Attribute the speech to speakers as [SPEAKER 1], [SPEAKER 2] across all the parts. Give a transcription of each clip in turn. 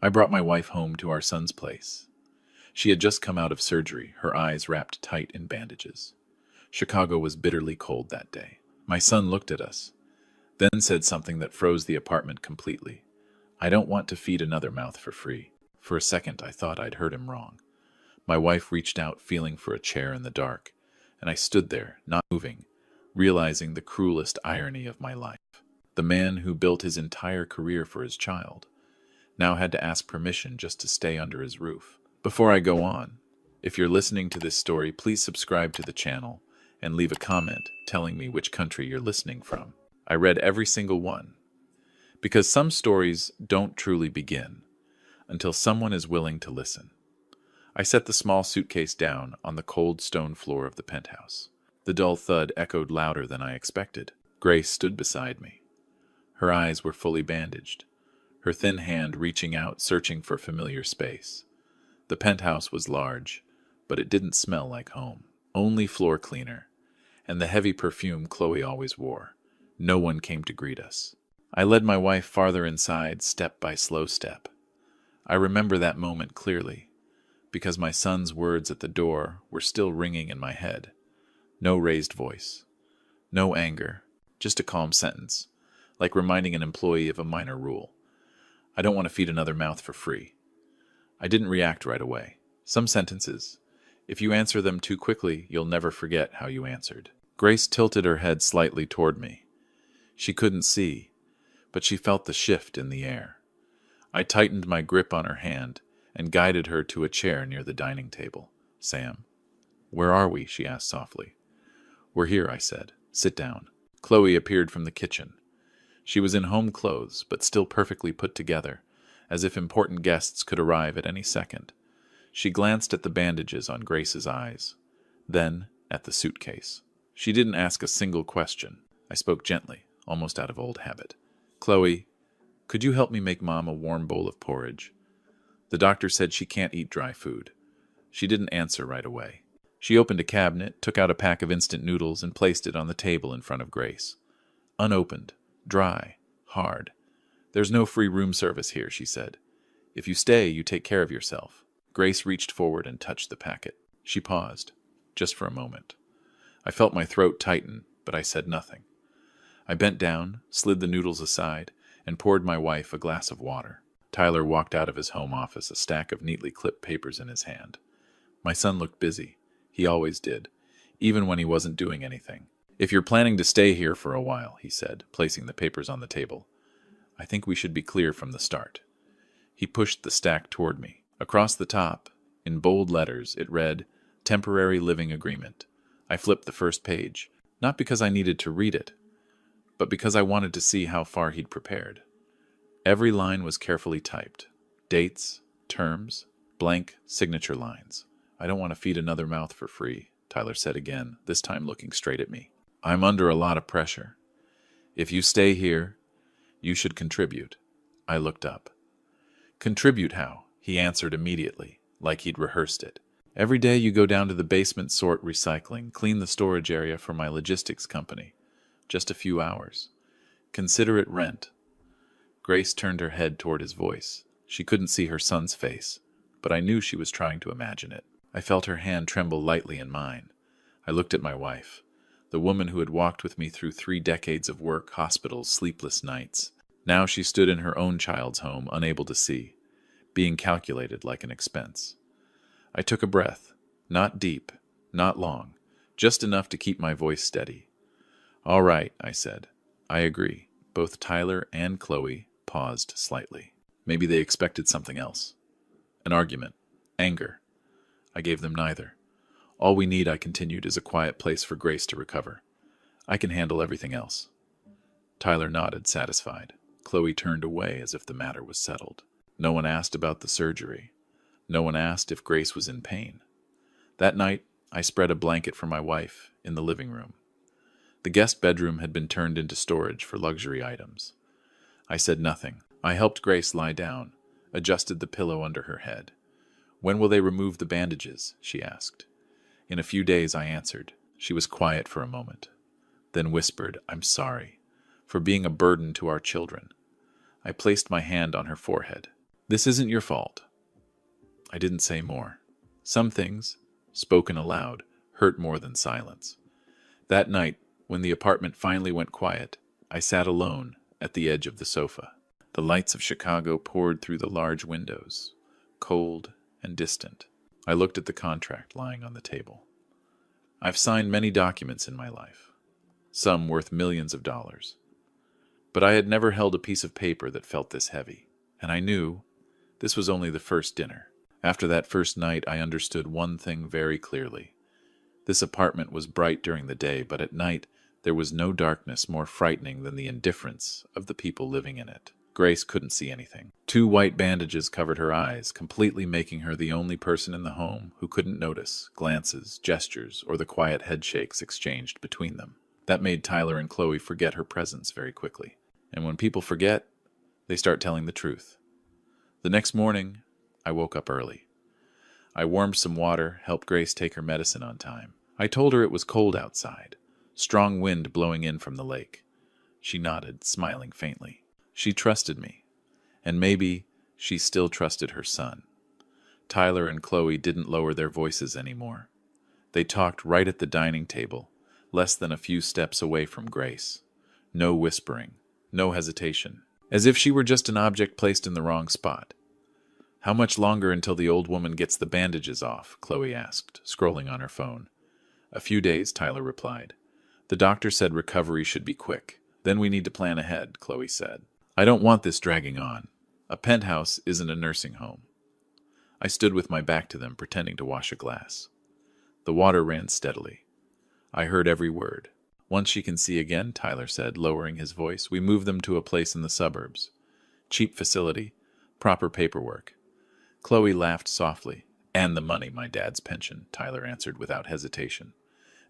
[SPEAKER 1] I brought my wife home to our son's place. She had just come out of surgery, her eyes wrapped tight in bandages. Chicago was bitterly cold that day. My son looked at us, then said something that froze the apartment completely. I don't want to feed another mouth for free. For a second, I thought I'd heard him wrong. My wife reached out, feeling for a chair in the dark, and I stood there, not moving, realizing the cruelest irony of my life. The man who built his entire career for his child now had to ask permission just to stay under his roof. Before I go on, if you're listening to this story, please subscribe to the channel and leave a comment telling me which country you're listening from. I read every single one, because some stories don't truly begin until someone is willing to listen. I set the small suitcase down on the cold stone floor of the penthouse. The dull thud echoed louder than I expected. Grace stood beside me. Her eyes were fully bandaged, her thin hand reaching out, searching for familiar space. The penthouse was large, but it didn't smell like home. Only floor cleaner, and the heavy perfume Chloe always wore. No one came to greet us. I led my wife farther inside, step by slow step. I remember that moment clearly, because my son's words at the door were still ringing in my head. No raised voice, no anger, just a calm sentence, like reminding an employee of a minor rule. I don't want to feed another mouth for free. I didn't react right away. Some sentences, if you answer them too quickly, you'll never forget how you answered. Grace tilted her head slightly toward me. She couldn't see, but she felt the shift in the air. I tightened my grip on her hand and guided her to a chair near the dining table. Sam, where are we? She asked softly. We're here, I said. Sit down. Chloe appeared from the kitchen. She was in home clothes, but still perfectly put together, as if important guests could arrive at any second. She glanced at the bandages on Grace's eyes, then at the suitcase. She didn't ask a single question. I spoke gently, almost out of old habit. Chloe, could you help me make Mom a warm bowl of porridge? The doctor said she can't eat dry food. She didn't answer right away. She opened a cabinet, took out a pack of instant noodles, and placed it on the table in front of Grace. Unopened, dry, hard. There's no free room service here, she said. If you stay, you take care of yourself. Grace reached forward and touched the packet. She paused, just for a moment. I felt my throat tighten, but I said nothing. I bent down, slid the noodles aside, and poured my wife a glass of water. Tyler walked out of his home office, a stack of neatly clipped papers in his hand. My son looked busy. He always did, even when he wasn't doing anything. If you're planning to stay here for a while, he said, placing the papers on the table, I think we should be clear from the start. He pushed the stack toward me. Across the top, in bold letters, it read, Temporary Living Agreement. I flipped the first page, not because I needed to read it, but because I wanted to see how far he'd prepared. Every line was carefully typed. Dates, terms, blank signature lines. I don't want to feed another mouth for free, Tyler said again, this time looking straight at me. I'm under a lot of pressure. If you stay here, you should contribute. I looked up. Contribute how? He answered immediately, like he'd rehearsed it. Every day you go down to the basement, sort recycling, clean the storage area for my logistics company. Just a few hours. Consider it rent. Grace turned her head toward his voice. She couldn't see her son's face, but I knew she was trying to imagine it. I felt her hand tremble lightly in mine. I looked at my wife, the woman who had walked with me through 3 decades of work, hospitals, sleepless nights. Now she stood in her own child's home, unable to see, being calculated like an expense. I took a breath, not deep, not long, just enough to keep my voice steady. All right, I said. I agree. Both Tyler and Chloe paused slightly. Maybe they expected something else. An argument. Anger. I gave them neither. All we need, I continued, is a quiet place for Grace to recover. I can handle everything else. Tyler nodded, satisfied. Chloe turned away as if the matter was settled. No one asked about the surgery. No one asked if Grace was in pain. That night, I spread a blanket for my wife in the living room. The guest bedroom had been turned into storage for luxury items. I said nothing. I helped Grace lie down, adjusted the pillow under her head. When will they remove the bandages? She asked. In a few days, I answered. She was quiet for a moment, then whispered, I'm sorry, for being a burden to our children. I placed my hand on her forehead. This isn't your fault. I didn't say more. Some things, spoken aloud, hurt more than silence. That night, when the apartment finally went quiet, I sat alone at the edge of the sofa. The lights of Chicago poured through the large windows, cold and distant. I looked at the contract lying on the table. I've signed many documents in my life, some worth millions of dollars. But I had never held a piece of paper that felt this heavy, and I knew this was only the first dinner. After that first night, I understood one thing very clearly. This apartment was bright during the day, but at night there was no darkness more frightening than the indifference of the people living in it. Grace couldn't see anything. 2 white bandages covered her eyes, completely making her the only person in the home who couldn't notice glances, gestures, or the quiet headshakes exchanged between them. That made Tyler and Chloe forget her presence very quickly. And when people forget, they start telling the truth. The next morning, I woke up early. I warmed some water, helped Grace take her medicine on time. I told her it was cold outside, strong wind blowing in from the lake. She nodded, smiling faintly. She trusted me, and maybe she still trusted her son. Tyler and Chloe didn't lower their voices anymore. They talked right at the dining table, less than a few steps away from Grace. No whispering, no hesitation, as if she were just an object placed in the wrong spot. "How much longer until the old woman gets the bandages off?" Chloe asked, scrolling on her phone. "A few days," Tyler replied. "The doctor said recovery should be quick. Then we need to plan ahead," Chloe said. "I don't want this dragging on. A penthouse isn't a nursing home." I stood with my back to them, pretending to wash a glass. The water ran steadily. I heard every word. "Once she can see again," Tyler said, lowering his voice, "we move them to a place in the suburbs. Cheap facility, proper paperwork." Chloe laughed softly. "And the money, my dad's pension," Tyler answered without hesitation.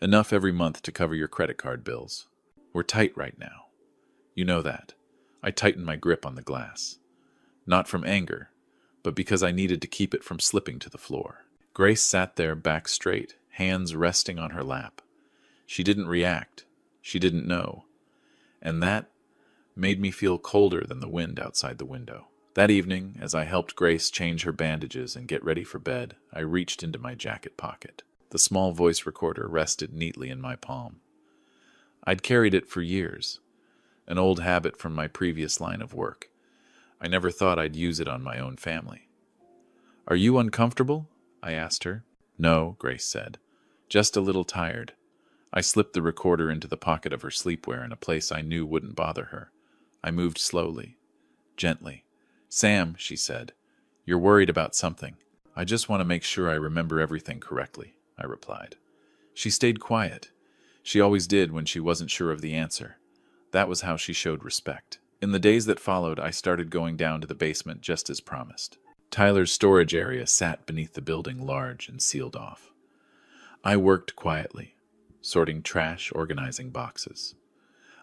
[SPEAKER 1] "Enough every month to cover your credit card bills. We're tight right now. You know that." I tightened my grip on the glass. Not from anger, but because I needed to keep it from slipping to the floor. Grace sat there, back straight, hands resting on her lap. She didn't react. She didn't know. And that made me feel colder than the wind outside the window. That evening, as I helped Grace change her bandages and get ready for bed, I reached into my jacket pocket. The small voice recorder rested neatly in my palm. I'd carried it for years, an old habit from my previous line of work. I never thought I'd use it on my own family. "Are you uncomfortable?" I asked her. "No," Grace said. "Just a little tired." I slipped the recorder into the pocket of her sleepwear in a place I knew wouldn't bother her. I moved slowly, gently. "Sam," she said, "you're worried about something." "I just want to make sure I remember everything correctly," I replied. She stayed quiet. She always did when she wasn't sure of the answer. That was how she showed respect. In the days that followed, I started going down to the basement just as promised. Tyler's storage area sat beneath the building, large and sealed off. I worked quietly, sorting trash, organizing boxes.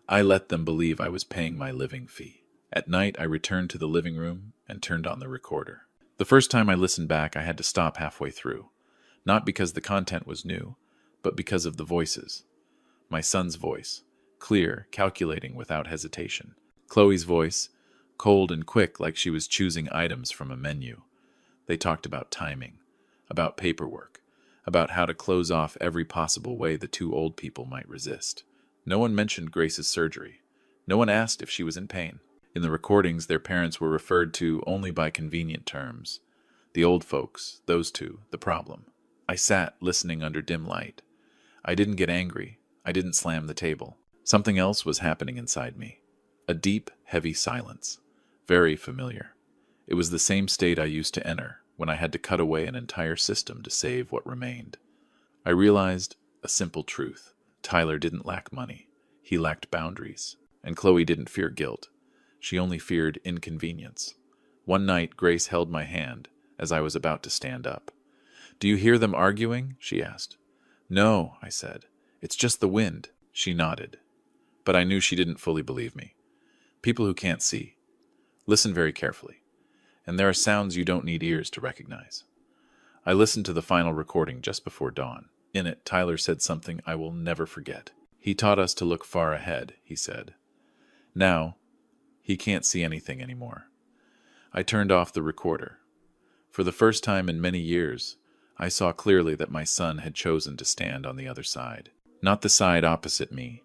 [SPEAKER 1] I let them believe I was paying my living fee. At night, I returned to the living room and turned on the recorder. The first time I listened back, I had to stop halfway through. Not because the content was new, but because of the voices. My son's voice, clear, calculating without hesitation. Chloe's voice, cold and quick like she was choosing items from a menu. They talked about timing, about paperwork, about how to close off every possible way the 2 old people might resist. No one mentioned Grace's surgery. No one asked if she was in pain. In the recordings, their parents were referred to only by convenient terms. The old folks, those 2, the problem. I sat, listening under dim light. I didn't get angry. I didn't slam the table. Something else was happening inside me. A deep, heavy silence. Very familiar. It was the same state I used to enter when I had to cut away an entire system to save what remained. I realized a simple truth. Tyler didn't lack money. He lacked boundaries. And Chloe didn't fear guilt. She only feared inconvenience. One night, Grace held my hand as I was about to stand up. "Do you hear them arguing?" she asked. "No," I said. "It's just the wind." She nodded. But I knew she didn't fully believe me. People who can't see. Listen very carefully. And there are sounds you don't need ears to recognize. I listened to the final recording just before dawn. In it, Tyler said something I will never forget. "He taught us to look far ahead," he said. "Now, he can't see anything anymore. I turned off the recorder. For the first time in many years, I saw clearly that my son had chosen to stand on the other side. Not the side opposite me,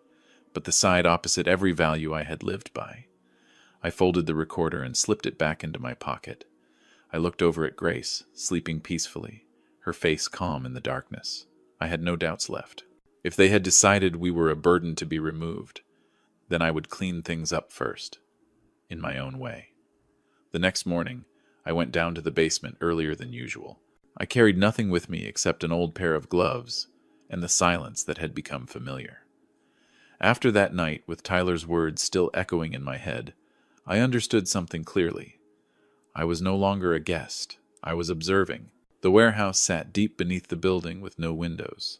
[SPEAKER 1] but the side opposite every value I had lived by. I folded the recorder and slipped it back into my pocket. I looked over at Grace, sleeping peacefully, her face calm in the darkness. I had no doubts left. If they had decided we were a burden to be removed, then I would clean things up first, in my own way. The next morning, I went down to the basement earlier than usual. I carried nothing with me except an old pair of gloves and the silence that had become familiar. After that night, with Tyler's words still echoing in my head, I understood something clearly. I was no longer a guest. I was observing. The warehouse sat deep beneath the building with no windows.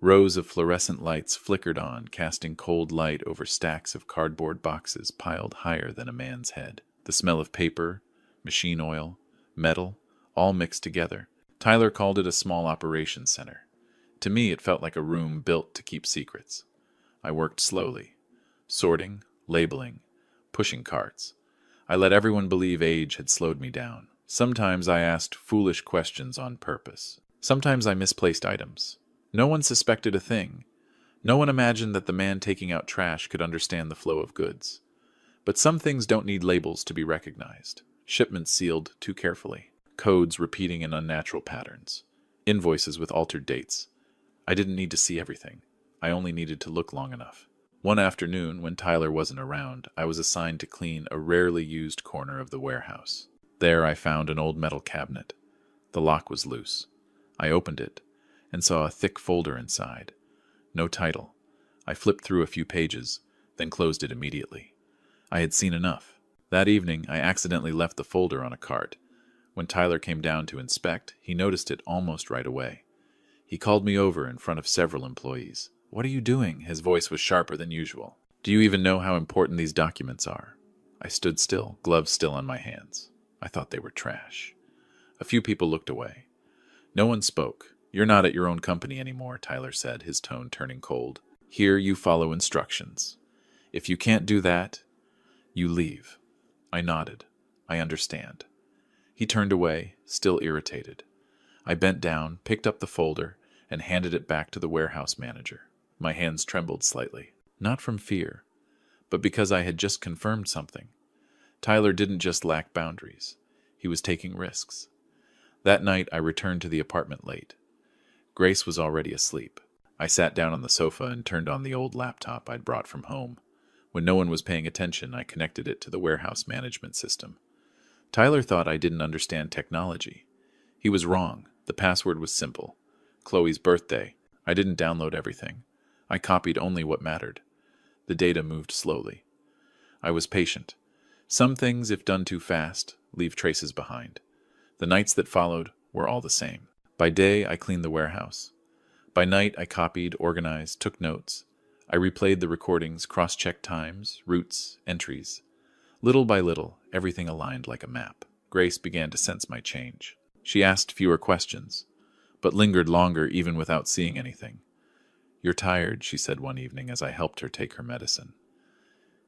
[SPEAKER 1] Rows of fluorescent lights flickered on, casting cold light over stacks of cardboard boxes piled higher than a man's head. The smell of paper, machine oil, metal, all mixed together. Tyler called it a small operations center. To me, it felt like a room built to keep secrets. I worked slowly, sorting, labeling, pushing carts. I let everyone believe age had slowed me down. Sometimes I asked foolish questions on purpose. Sometimes I misplaced items. No one suspected a thing. No one imagined that the man taking out trash could understand the flow of goods. But some things don't need labels to be recognized. Shipments sealed too carefully. Codes repeating in unnatural patterns. Invoices with altered dates. I didn't need to see everything. I only needed to look long enough. One afternoon, when Tyler wasn't around, I was assigned to clean a rarely used corner of the warehouse. There I found an old metal cabinet. The lock was loose. I opened it and saw a thick folder inside. No title. I flipped through a few pages, then closed it immediately. I had seen enough. That evening, I accidentally left the folder on a cart. When Tyler came down to inspect, he noticed it almost right away. He called me over in front of several employees. "What are you doing?" His voice was sharper than usual. "Do you even know how important these documents are?" I stood still, gloves still on my hands. I thought they were trash. A few people looked away. No one spoke. "You're not at your own company anymore," Tyler said, his tone turning cold. "Here you follow instructions. If you can't do that, you leave." I nodded. "I understand." He turned away, still irritated. I bent down, picked up the folder, and handed it back to the warehouse manager. My hands trembled slightly. Not from fear, but because I had just confirmed something. Tyler didn't just lack boundaries. He was taking risks. That night, I returned to the apartment late. Grace was already asleep. I sat down on the sofa and turned on the old laptop I'd brought from home. When no one was paying attention, I connected it to the warehouse management system. Tyler thought I didn't understand technology. He was wrong. The password was simple. Chloe's birthday. I didn't download everything. I copied only what mattered. The data moved slowly. I was patient. Some things, if done too fast, leave traces behind. The nights that followed were all the same. By day, I cleaned the warehouse. By night, I copied, organized, took notes. I replayed the recordings, cross-checked times, routes, entries. Little by little, everything aligned like a map. Grace began to sense my change. She asked fewer questions, but lingered longer even without seeing anything. "You're tired," she said one evening as I helped her take her medicine.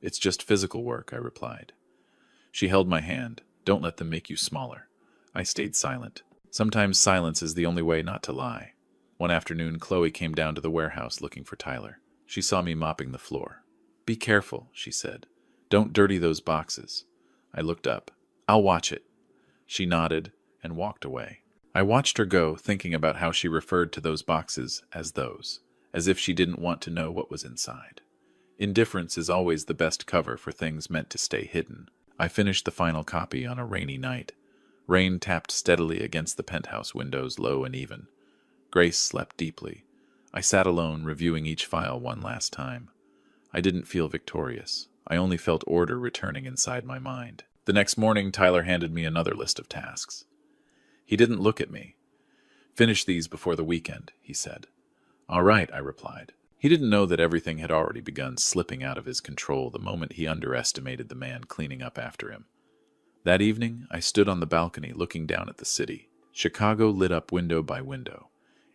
[SPEAKER 1] "It's just physical work," I replied. She held my hand. "Don't let them make you smaller." I stayed silent. Sometimes silence is the only way not to lie. One afternoon, Chloe came down to the warehouse looking for Tyler. She saw me mopping the floor. "Be careful," she said. "Don't dirty those boxes." I looked up. "I'll watch it." She nodded and walked away. I watched her go, thinking about how she referred to those boxes as those, as if she didn't want to know what was inside. Indifference is always the best cover for things meant to stay hidden. I finished the final copy on a rainy night. Rain tapped steadily against the penthouse windows, low and even. Grace slept deeply. I sat alone, reviewing each file one last time. I didn't feel victorious. I only felt order returning inside my mind. The next morning, Tyler handed me another list of tasks. He didn't look at me. "Finish these before the weekend," he said. "All right," I replied. He didn't know that everything had already begun slipping out of his control the moment he underestimated the man cleaning up after him. That evening, I stood on the balcony looking down at the city. Chicago lit up window by window.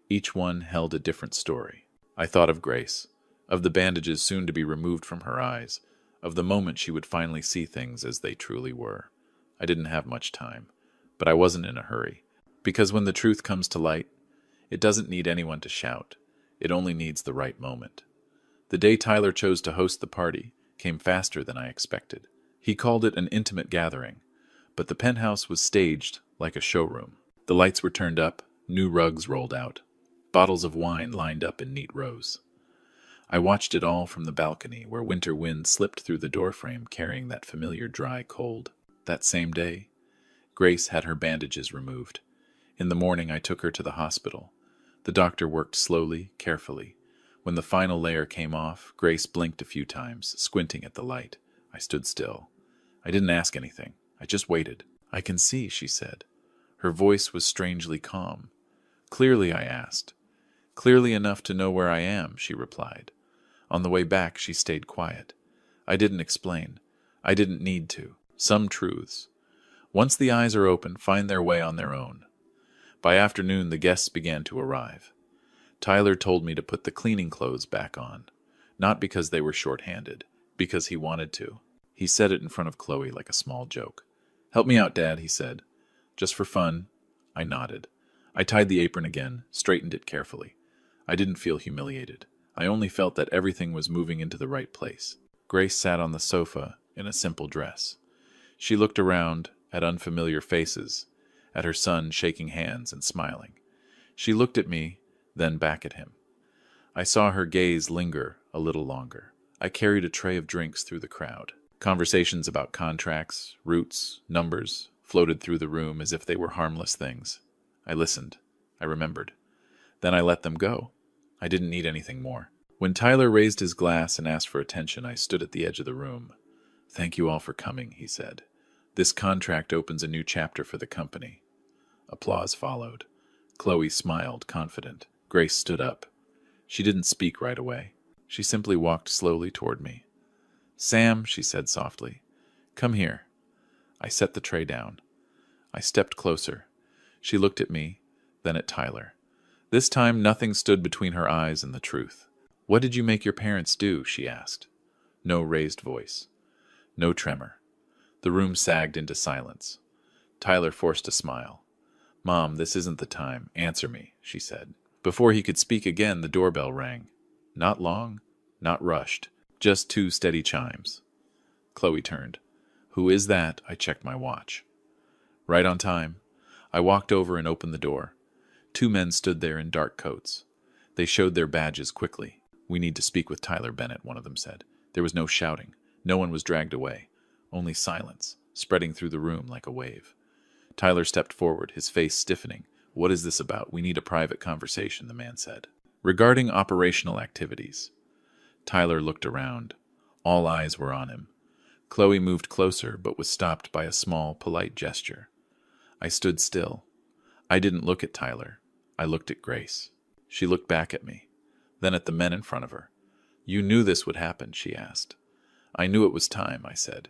[SPEAKER 1] Each one held a different story. I thought of Grace, of the bandages soon to be removed from her eyes, of the moment she would finally see things as they truly were. I didn't have much time, but I wasn't in a hurry. Because when the truth comes to light, it doesn't need anyone to shout. It only needs the right moment. The day Tyler chose to host the party came faster than I expected. He called it an intimate gathering, but the penthouse was staged like a showroom. The lights were turned up, new rugs rolled out, bottles of wine lined up in neat rows. I watched it all from the balcony where winter wind slipped through the doorframe carrying that familiar dry cold. That same day, Grace had her bandages removed. In the morning I took her to the hospital. The doctor worked slowly, carefully. When the final layer came off, Grace blinked a few times, squinting at the light. I stood still. I didn't ask anything. I just waited. "I can see," she said. Her voice was strangely calm. "Clearly," I asked. "Clearly enough to know where I am," she replied. On the way back, she stayed quiet. I didn't explain. I didn't need to. Some truths, once the eyes are open, find their way on their own. By afternoon, the guests began to arrive. Tyler told me to put the cleaning clothes back on, not because they were short-handed, because he wanted to. He said it in front of Chloe like a small joke. "Help me out, Dad," he said. "Just for fun." I nodded. I tied the apron again, straightened it carefully. I didn't feel humiliated. I only felt that everything was moving into the right place. Grace sat on the sofa in a simple dress. She looked around at unfamiliar faces, at her son shaking hands and smiling. She looked at me, then back at him. I saw her gaze linger a little longer. I carried a tray of drinks through the crowd. Conversations about contracts, routes, numbers floated through the room as if they were harmless things. I listened. I remembered. Then I let them go. I didn't need anything more. When Tyler raised his glass and asked for attention, I stood at the edge of the room. "Thank you all for coming," he said. "This contract opens a new chapter for the company." Applause followed. Chloe smiled, confident. Grace stood up. She didn't speak right away. She simply walked slowly toward me. "Sam," she said softly, "come here." I set the tray down. I stepped closer. She looked at me, then at Tyler. This time nothing stood between her eyes and the truth. "What did you make your parents do?" she asked. No raised voice. No tremor. The room sagged into silence. Tyler forced a smile. "Mom, this isn't the time. Answer me," she said. Before he could speak again, the doorbell rang. Not long, not rushed, just 2 steady chimes. Chloe turned. "Who is that?" I checked my watch. Right on time. I walked over and opened the door. 2 men stood there in dark coats. They showed their badges quickly. "We need to speak with Tyler Bennett," one of them said. There was no shouting. No one was dragged away. Only silence, spreading through the room like a wave. Tyler stepped forward, his face stiffening. "What is this about? We need a private conversation," the man said. "Regarding operational activities." Tyler looked around. All eyes were on him. Chloe moved closer, but was stopped by a small, polite gesture. I stood still. I didn't look at Tyler. I looked at Grace. She looked back at me, then at the men in front of her. "You knew this would happen?" she asked. "I knew it was time," I said.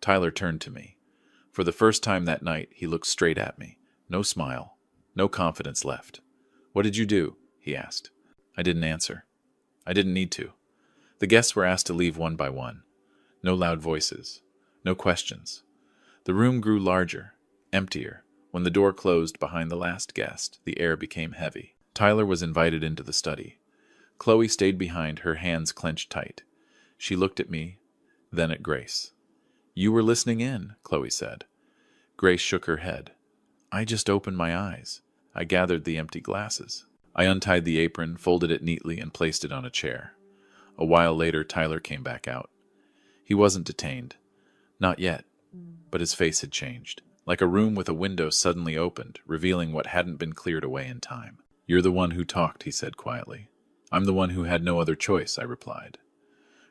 [SPEAKER 1] Tyler turned to me. For the first time that night, he looked straight at me. No smile. No confidence left. "What did you do?" he asked. I didn't answer. I didn't need to. The guests were asked to leave one by one. No loud voices. No questions. The room grew larger, emptier. When the door closed behind the last guest, the air became heavy. Tyler was invited into the study. Chloe stayed behind, her hands clenched tight. She looked at me, then at Grace. "You were listening in," Chloe said. Grace shook her head. "I just opened my eyes. I gathered the empty glasses." I untied the apron, folded it neatly, and placed it on a chair. A while later, Tyler came back out. He wasn't detained. Not yet. But his face had changed. Like a room with a window suddenly opened, revealing what hadn't been cleared away in time. "You're the one who talked," he said quietly. "I'm the one who had no other choice," I replied.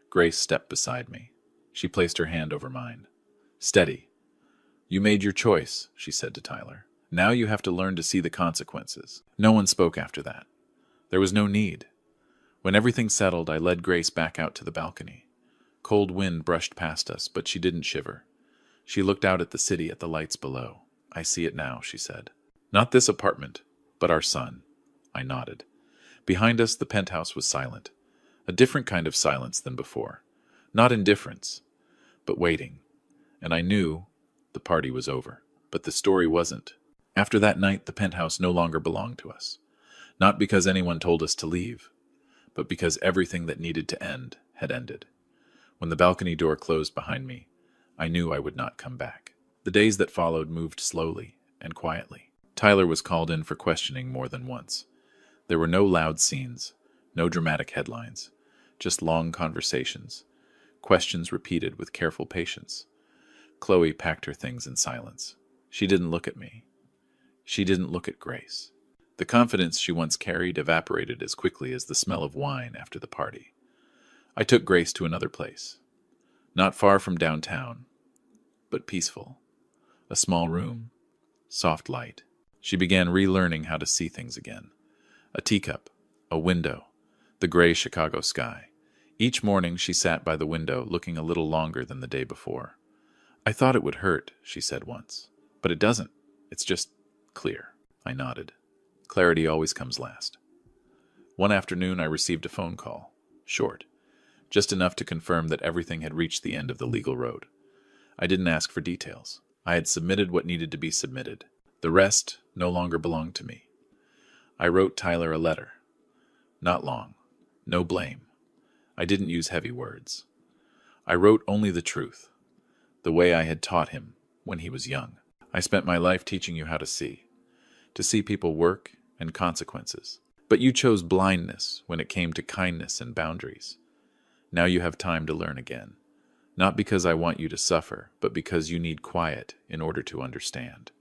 [SPEAKER 1] Grace stepped beside me. She placed her hand over mine. "Steady. You made your choice," she said to Tyler. "Now you have to learn to see the consequences." No one spoke after that. There was no need. When everything settled, I led Grace back out to the balcony. Cold wind brushed past us, but she didn't shiver. She looked out at the city, at the lights below. "I see it now," she said. "Not this apartment, but our son." I nodded. Behind us, the penthouse was silent. A different kind of silence than before. Not indifference, but waiting. And I knew The party was over. But the story wasn't. After that night, the penthouse no longer belonged to us. Not because anyone told us to leave, but because everything that needed to end had ended. When the balcony door closed behind me, I knew I would not come back. The days that followed moved slowly and quietly. Tyler was called in for questioning more than once. There were no loud scenes, no dramatic headlines, just long conversations, questions repeated with careful patience. Chloe packed her things in silence. She didn't look at me. She didn't look at Grace. The confidence she once carried evaporated as quickly as the smell of wine after the party. I took Grace to another place. Not far from downtown, but peaceful. A small room, soft light. She began relearning how to see things again. A teacup, a window, the gray Chicago sky. Each morning she sat by the window, looking a little longer than the day before. "I thought it would hurt," she said once. "But it doesn't. It's just clear." I nodded. Clarity always comes last. One afternoon I received a phone call. Short. Just enough to confirm that everything had reached the end of the legal road. I didn't ask for details. I had submitted what needed to be submitted. The rest no longer belonged to me. I wrote Tyler a letter. Not long. No blame. I didn't use heavy words. I wrote only the truth, the way I had taught him when he was young. I spent my life teaching you how to see people work and consequences. But you chose blindness when it came to kindness and boundaries. Now you have time to learn again. Not because I want you to suffer, but because you need quiet in order to understand.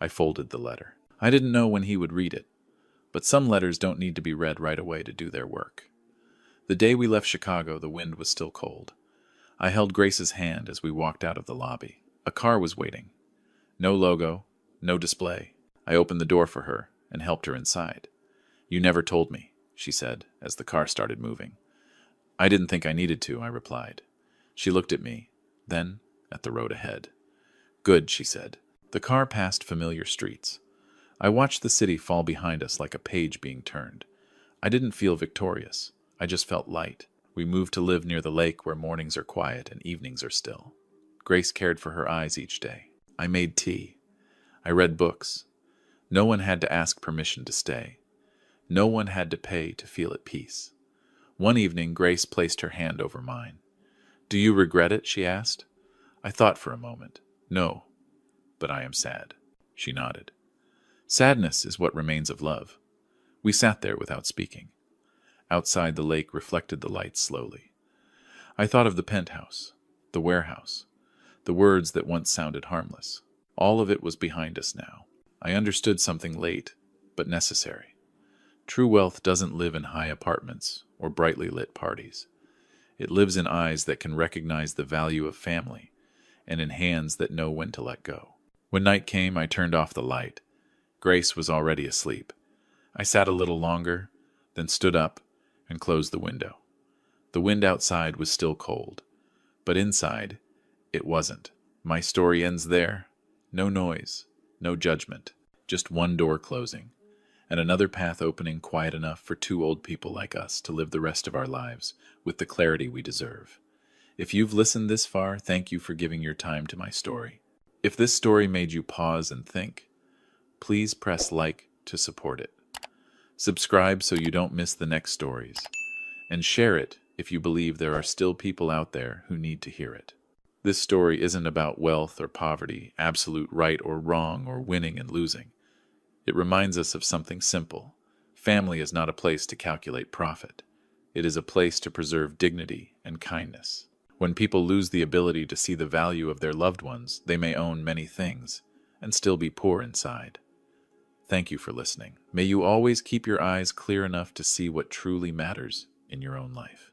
[SPEAKER 1] I folded the letter. I didn't know when he would read it, but some letters don't need to be read right away to do their work. The day we left Chicago, the wind was still cold. I held Grace's hand as we walked out of the lobby. A car was waiting. No logo, no display. I opened the door for her and helped her inside. "You never told me," she said as the car started moving. "I didn't think I needed to," I replied. She looked at me, then at the road ahead. "Good," she said. The car passed familiar streets. I watched the city fall behind us like a page being turned. I didn't feel victorious. I just felt light. We moved to live near the lake where mornings are quiet and evenings are still. Grace cared for her eyes each day. I made tea. I read books. No one had to ask permission to stay. No one had to pay to feel at peace. One evening, Grace placed her hand over mine. "Do you regret it?" she asked. I thought for a moment. "No, but I am sad." She nodded. Sadness is what remains of love. We sat there without speaking. Outside, the lake reflected the light slowly. I thought of the penthouse, the warehouse, the words that once sounded harmless. All of it was behind us now. I understood something late, but necessary. True wealth doesn't live in high apartments or brightly lit parties. It lives in eyes that can recognize the value of family and in hands that know when to let go. When night came, I turned off the light. Grace was already asleep. I sat a little longer, then stood up and closed the window. The wind outside was still cold, but inside, it wasn't. My story ends there. No noise, no judgment, just one door closing, and another path opening quiet enough for two old people like us to live the rest of our lives with the clarity we deserve. If you've listened this far, thank you for giving your time to my story. If this story made you pause and think, please press like to support it. Subscribe so you don't miss the next stories, and share it if you believe there are still people out there who need to hear it. This story isn't about wealth or poverty, absolute right or wrong, or winning and losing. It reminds us of something simple. Family is not a place to calculate profit. It is a place to preserve dignity and kindness. When people lose the ability to see the value of their loved ones, they may own many things and still be poor inside. Thank you for listening. May you always keep your eyes clear enough to see what truly matters in your own life.